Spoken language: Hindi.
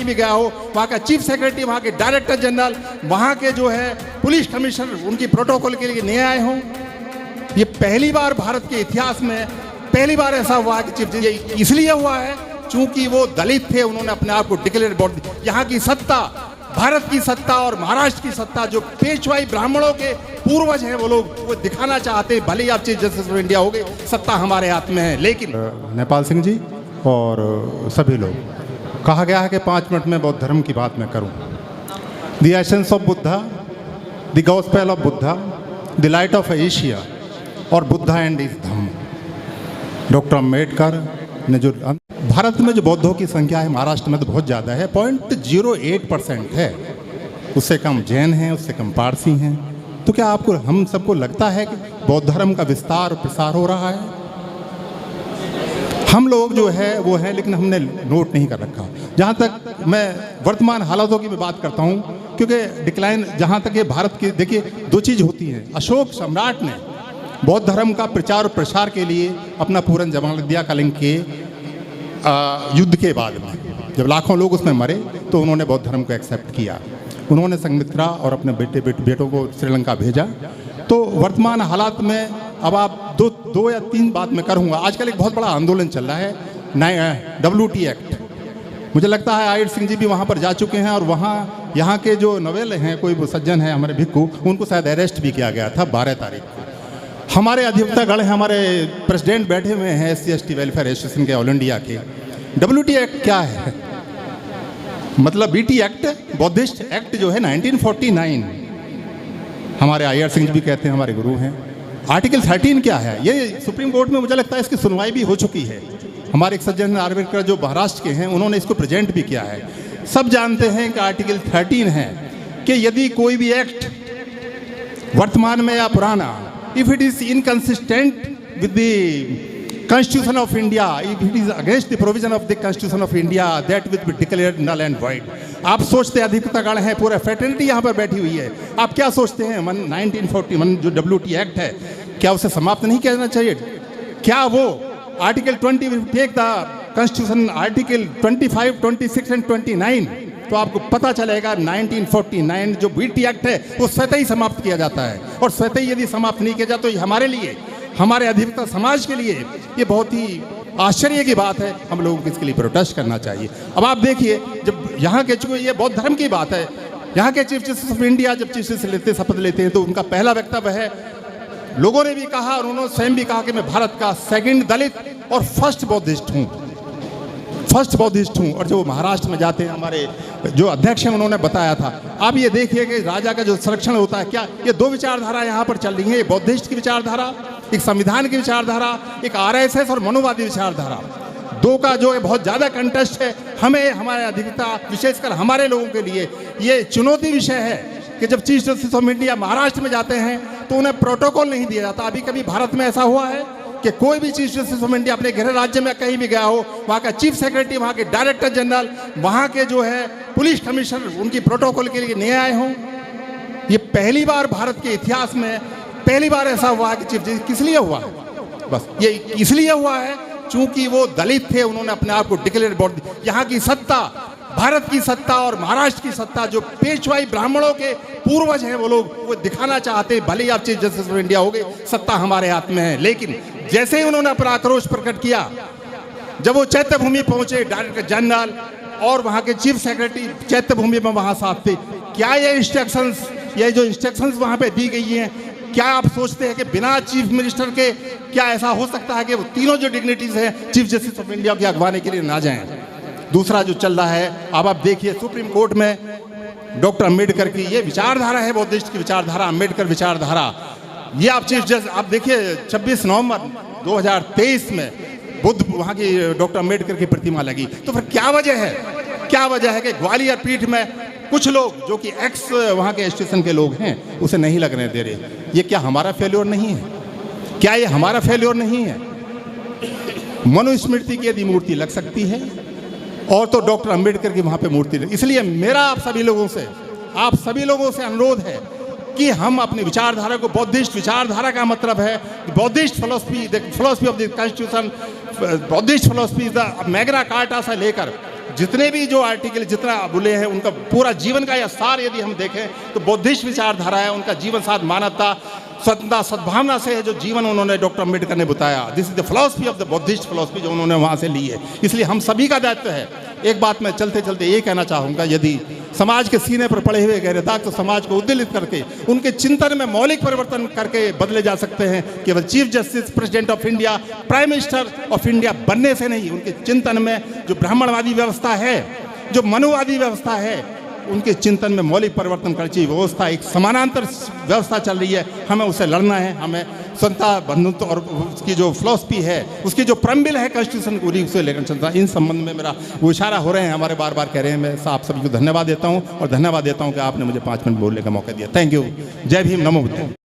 भी गया हो, वहाँ का चीफ सेक्रेटरी, वहाँ के डायरेक्टर जनरल, वहाँ के जो है पुलिस कमिश्नर उनकी प्रोटोकॉल के लिए नए आए हों। ये पहली बार भारत के इतिहास में पहली बार ऐसा हुआ कि चीफ जस्टिस इसलिए हुआ है चूंकि वो दलित थे, उन्होंने अपने आप को डिक्लेयर बोल दिया। यहाँ की सत्ता, भारत की सत्ता और महाराष्ट्र की सत्ता, जो पेशवाई ब्राह्मणों के पूर्वज हैं वो लोग वो दिखाना चाहते हैं, भले ही आप चीफ जस्टिस ऑफ इंडिया हो गए, सत्ता हमारे हाथ में है। लेकिन नेपाल सिंह जी और सभी लोग, कहा गया है कि 5 मिनट में बौद्ध धर्म की बात मैं करूं। The essence of Buddha, the gospel of Buddha, the light of Asia और बुद्धा एंड इस धम्म। डॉक्टर अम्बेडकर ने जो भारत में जो बौद्धों की संख्या है, महाराष्ट्र में तो बहुत ज़्यादा है, 0.08% है। उससे कम जैन हैं, उससे कम पारसी हैं। तो क्या आपको, हम सबको लगता है कि बौद्ध धर्म का विस्तार और प्रसार हो रहा है? हम लोग जो है वो है, लेकिन हमने नोट नहीं कर रखा। जहाँ तक मैं वर्तमान हालातों की भी बात करता हूँ, क्योंकि डिक्लाइन जहाँ तक ये भारत की, देखिए 2 चीज़ होती हैं। अशोक सम्राट ने बौद्ध धर्म का प्रचार और प्रसार के लिए अपना पूर्ण जमानत दिया कलिंग के युद्ध के बाद में। जब लाखों लोग उसमें मरे तो उन्होंने बौद्ध धर्म को एक्सेप्ट किया। उन्होंने संघमित्रा और अपने बेटों को श्रीलंका भेजा। तो वर्तमान हालात में अब आप दो या 3 बात मैं करूँगा। आजकल एक बहुत बड़ा आंदोलन चल रहा है, WT एक्ट। मुझे लगता है आयर सिंह जी भी वहाँ पर जा चुके हैं, और वहाँ यहाँ के जो नवेल हैं, कोई सज्जन है हमारे भिक्खू, उनको शायद अरेस्ट भी किया गया था 12 तारीख को। हमारे अधिवक्तागण हैं, हमारे प्रेसिडेंट बैठे हुए हैं SC/ST वेलफेयर एसोसिएशन के ऑल इंडिया के। WT एक्ट क्या है? मतलब BT एक्ट, बौद्धिस्ट एक्ट जो है 1949, हमारे आयर सिंह भी कहते हैं, हमारे गुरु हैं। आर्टिकल 13 क्या है? ये सुप्रीम कोर्ट में मुझे लगता है इसकी सुनवाई भी हो चुकी है। हमारे एक सज्जन आर्वेकर जो महाराष्ट्र के हैं, उन्होंने इसको प्रेजेंट भी किया है। सब जानते हैं कि आर्टिकल 13 है कि यदि कोई भी एक्ट वर्तमान में या पुराना, if it is inconsistent with the Constitution of India, if it is against the provision of the Constitution of India, that will be declared null and void. आप सोचते हैं, अधिवक्तागण हैं, पूरा फ्रेटर्निटी यहाँ पर बैठी हुई है, आप क्या सोचते हैं 1941 जो WT एक्ट है, क्या उसे समाप्त नहीं किया जाना चाहिए? क्या वो article 20 take the constitution article 25, 26 and 29, तो आपको पता चलेगा 1949 जो BT एक्ट है वो स्वतः ही समाप्त किया जाता है। और स्वतः ही यदि समाप्त नहीं किया जाता तो ये हमारे लिए, हमारे अधिवक्ता समाज के लिए ये बहुत ही आश्चर्य की बात है। हम लोगों को इसके लिए प्रोटेस्ट करना चाहिए। अब आप देखिए, जब यहाँ के, चूँकि ये बौद्ध धर्म की बात है, यहाँ के चीफ जस्टिस ऑफ इंडिया जब चीफ जस्टिस शपथ लेते हैं तो उनका पहला वक्तव्य है, लोगों ने भी कहा और उन्होंने स्वयं भी कहा कि मैं भारत का 2nd दलित और फर्स्ट बौद्धिस्ट हूँ, और जो महाराष्ट्र में जाते हैं, हमारे जो अध्यक्ष हैं उन्होंने बताया था। आप ये देखिए कि राजा का जो संरक्षण होता है, क्या ये 2 विचारधारा यहाँ पर चल रही है, एक बौद्धिस्ट की विचारधारा, एक संविधान की विचारधारा, एक RSS और मनोवादी विचारधारा, 2 का जो है बहुत ज़्यादा कंटेस्ट है। हमें, हमारे अधिवक्ता, विशेषकर हमारे लोगों के लिए ये चुनौती विषय है कि जब chief justice of India Maharashtra में जाते हैं तो उन्हें प्रोटोकॉल नहीं दिया जाता। अभी कभी भारत में ऐसा हुआ है कि कोई भी चीफ जस्टिस ऑफ इंडिया अपने गृह राज्य में कहीं भी गया हो, वहाँ का चीफ सेक्रेटरी, वहाँ के डायरेक्टर जनरल, वहाँ के जो है पुलिस कमिश्नर उनकी प्रोटोकॉल के लिए नए आए हों। ये पहली बार भारत के इतिहास में पहली बार ऐसा हुआ है कि चीफ जस्टिस, किस लिए हुआ? बस ये इसलिए हुआ है चूंकि वो दलित थे, उन्होंने अपने आप को डिक्लेयर बोल दिया। यहाँ की सत्ता, भारत की सत्ता और महाराष्ट्र की सत्ता, जो पेशवाई ब्राह्मणों के पूर्वज हैं वो लोग वो दिखाना चाहते हैं, भले ही आप चीफ जस्टिस ऑफ इंडिया हो गए, सत्ता हमारे हाथ में है। लेकिन जैसे ही उन्होंने अपना आक्रोश प्रकट किया, जब वो चैत्य भूमि पहुंचे, डायरेक्टर जनरल और वहाँ के चीफ सेक्रेटरी चैत्य भूमि में वहाँ साथ थे, क्या ये जो इंस्ट्रक्शंस वहाँ पे दी गई हैं, क्या आप सोचते हैं कि बिना चीफ मिनिस्टर के क्या ऐसा हो सकता है कि वो तीनों जो डिग्निटीज हैं चीफ जस्टिस ऑफ इंडिया की अगवानी के लिए ना जाएं? दूसरा जो चल रहा है, अब आप देखिए सुप्रीम कोर्ट में डॉक्टर अम्बेडकर की ये विचारधारा है, बौद्धिस्ट की विचारधारा, अम्बेडकर विचारधारा, ये आप चीफ जस्टिस, आप देखिए 26 नवंबर 2023 में बुद्ध वहाँ की डॉक्टर अम्बेडकर की प्रतिमा लगी। तो फिर क्या वजह है कि ग्वालियर पीठ में कुछ लोग जो कि एक्स वहाँ के स्टेशन के लोग हैं उसे नहीं लगने दे रहे? ये क्या हमारा फेल्योर नहीं है? क्या ये हमारा फेल्योर नहीं है? मनुस्मृति की यदि मूर्ति लग सकती है और तो डॉक्टर अम्बेडकर की वहाँ पे मूर्ति लगी। इसलिए मेरा आप सभी लोगों से अनुरोध है कि हम अपनी विचारधारा को, बौद्धिस्ट विचारधारा का मतलब है Buddhist philosophy, the philosophy of the constitution, Buddhist philosophy the Magna carta से लेकर जितने भी जो आर्टिकल जितना बोले हैं उनका पूरा जीवन का यह सार यदि हम देखें तो बौद्धिस्ट विचारधारा है, उनका जीवन साथ मानवता स्वतंत्रता सद्भावना से है जो जीवन उन्होंने डॉक्टर अम्बेडकर ने बताया। This is the philosophy of the Buddhist philosophy जो उन्होंने वहाँ से ली है। इसलिए हम सभी का दायित्व है। एक बात मैं चलते चलते ये कहना चाहूँगा, यदि समाज के सीने पर पड़े हुए गहरे दाग तो समाज को उद्वेलित करके उनके चिंतन में मौलिक परिवर्तन करके बदले जा सकते हैं। केवल chief justice, president of India, prime minister of India बनने से नहीं, उनके चिंतन में जो ब्राह्मणवादी व्यवस्था है, जो मनुवादी व्यवस्था है, उनके चिंतन में मौलिक परिवर्तन करनी चाहिए। व्यवस्था एक समानांतर व्यवस्था चल रही है, हमें उसे लड़ना है। हमें स्वतंत्रता, बंधुत्व और उसकी जो फिलॉसफी है, उसकी जो प्रम्बिल है कॉन्स्टिट्यूशन पूरी, उसे लेकर चलता। इन संबंध में मेरा वो इशारा हो रहे हैं, हमारे बार बार कह रहे हैं। मैं आप सभी को धन्यवाद देता हूँ और धन्यवाद देता हूँ कि आपने मुझे 5 मिनट बोलने का मौका दिया। Thank you. जय भीम, नमो बुद्धाय।